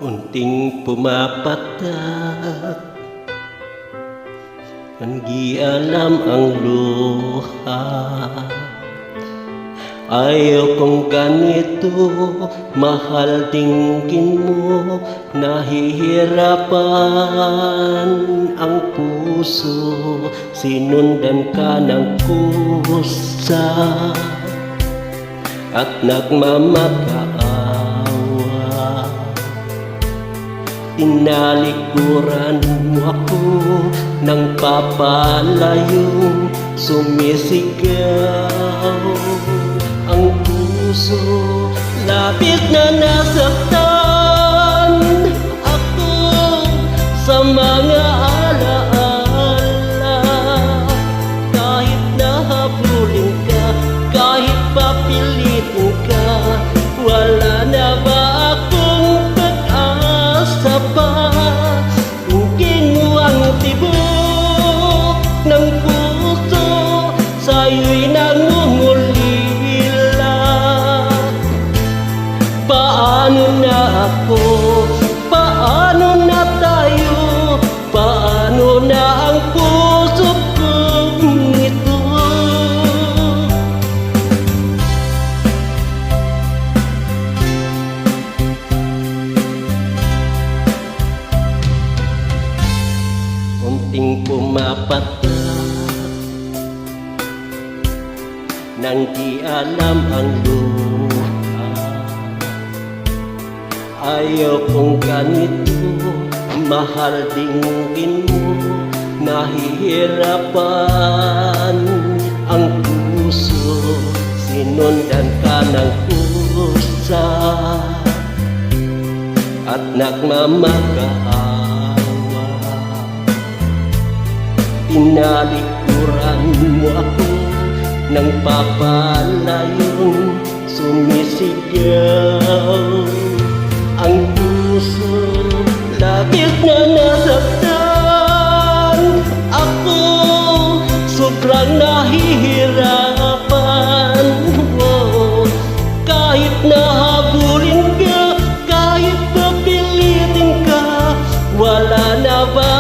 Unting pumapatak, hindi alam ang luha. Ayaw kong ganito, mahal dinggin mo. Nahihirapan ang puso, sinundan ka ng kusa at nagmamakaawa. Tinalikuran mo ako nang papalayong sumisigaw ang puso. Labis na nasaktan ako sa mga alaala. Kahit nahabulin ka, kahit papilitin ka, wala na ba akong pag-asa pa? Kung mo ang tibok ng puso, sa'yo'y nangungulila. Paano na ako? Paano na tayo? Paano na ang puso kong ito? Unting pumapatak nang di alam ang luha. Ayaw kong ganito, mahal dinggin mo. Nahihirapan ang puso, sinundan ka ng kusa at nagmamakaawa. Tinalikuran mo ako nang papalayong sumisigaw ang puso. Labis na nasaktan ako, sobrang nahihirapan. Kahit nahabulin ka, kahit papilitin ka, wala na ba